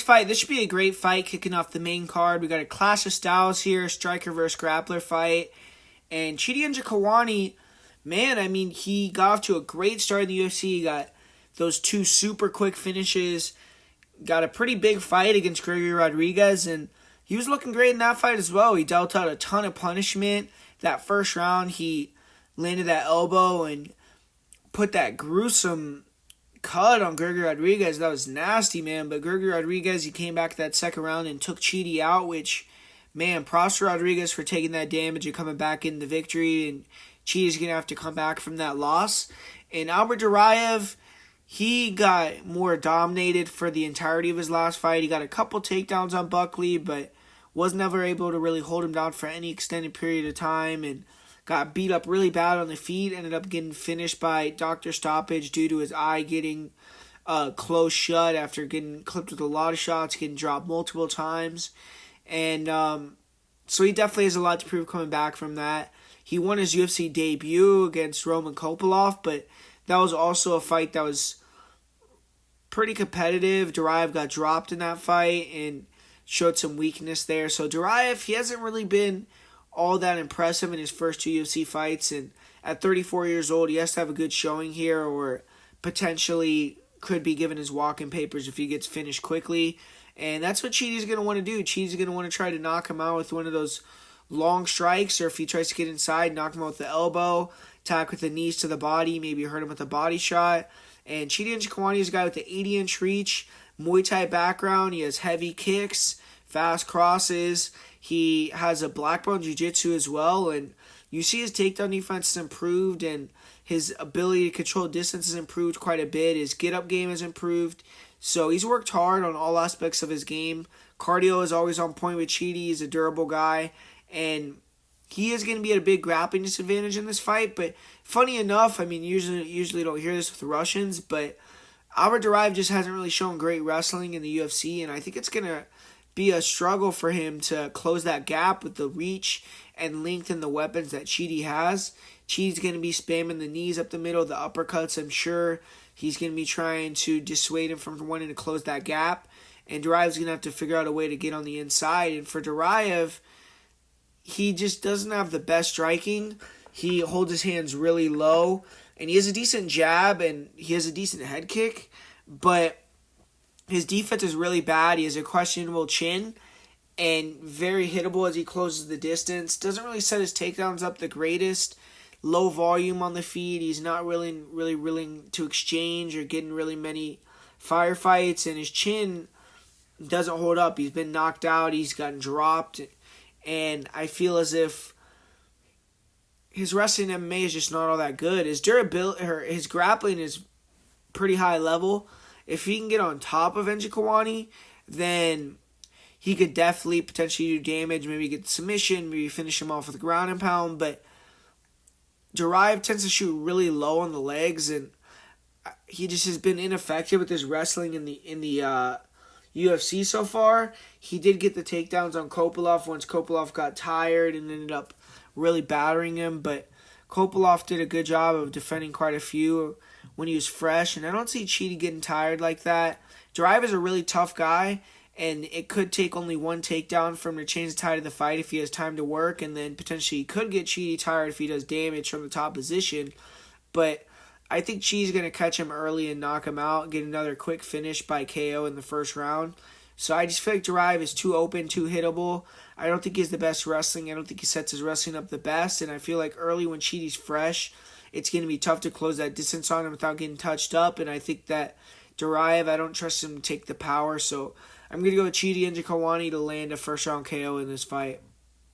Fight. This should be a great fight kicking off the main card. We got a clash of styles here, striker versus grappler fight. And Chidi and Njkuani, man, I mean, he got off to a great start in the UFC. He got those two super quick finishes. Got a pretty big fight against Gregory Rodriguez, and he was looking great in that fight as well. He dealt out a ton of punishment. That first round, he landed that elbow and put that gruesome cut on Gregory Rodriguez. That was nasty, man. But Gregory Rodriguez, he came back that second round and took Chidi out, which, man, props to Rodriguez for taking that damage and coming back in the victory. And Chidi's going to have to come back from that loss. And Albert Duraev, he got more dominated for the entirety of his last fight. He got a couple takedowns on Buckley, but was never able to really hold him down for any extended period of time, and got beat up really bad on the feet. Ended up getting finished by doctor stoppage due to his eye getting closed shut after getting clipped with a lot of shots, getting dropped multiple times. And so he definitely has a lot to prove coming back from that. He won his UFC debut against Roman Kopylov, but that was also a fight that was pretty competitive. Duraev got dropped in that fight and showed some weakness there. So Duraev, he hasn't really been all that impressive in his first two UFC fights. And at 34 years old, he has to have a good showing here, or potentially could be given his walk-in papers if he gets finished quickly. And that's what Chidi's going to want to do. Chidi's going to want to try to knock him out with one of those long strikes, or if he tries to get inside, knock him out with the elbow, attack with the knees to the body, maybe hurt him with a body shot. And Chidi Njkuani is a guy with the 80-inch reach, Muay Thai background. He has heavy kicks, fast crosses. He has a black belt jiu-jitsu as well, and you see his takedown defense has improved, and his ability to control distance has improved quite a bit. His get-up game has improved. So he's worked hard on all aspects of his game. Cardio is always on point with Chidi. He's a durable guy, and he is going to be at a big grappling disadvantage in this fight. But funny enough, I mean, usually don't hear this with Russians, but Albert Duraev just hasn't really shown great wrestling in the UFC, and I think it's going to be a struggle for him to close that gap with the reach and length in the weapons that Chidi has. Chidi's going to be spamming the knees up the middle, the uppercuts. I'm sure he's going to be trying to dissuade him from wanting to close that gap, and Duraev's going to have to figure out a way to get on the inside. And for Duraev, he just doesn't have the best striking. He holds his hands really low, and he has a decent jab, and he has a decent head kick, but his defense is really bad. He has a questionable chin and very hittable as he closes the distance. Doesn't really set his takedowns up the greatest. Low volume on the feet. He's not really willing to exchange or getting really many firefights, and his chin doesn't hold up. He's been knocked out. He's gotten dropped, and I feel as if his wrestling MMA is just not all that good. His durability, his grappling is pretty high level. If he can get on top of Njkuani, then he could definitely potentially do damage. Maybe get submission, maybe finish him off with a ground and pound. But Duraev tends to shoot really low on the legs, and he just has been ineffective with his wrestling in the UFC so far. He did get the takedowns on Kopylov once Kopylov got tired and ended up really battering him, but Kopylov did a good job of defending quite a few when he was fresh, and I don't see Chidi getting tired like that. Duraev is a really tough guy, and it could take only one takedown for him to change the tide of the fight if he has time to work, and then potentially he could get Chidi tired if he does damage from the top position. But I think Chidi's going to catch him early and knock him out, get another quick finish by KO in the first round. So I just feel like Duraev is too open, too hittable. I don't think he has the best wrestling. I don't think he sets his wrestling up the best. And I feel like early when Chidi's fresh, it's going to be tough to close that distance on him without getting touched up. And I think that Duraev, I don't trust him to take the power. So I'm going to go with Chidi and Njkuani to land a first round KO in this fight.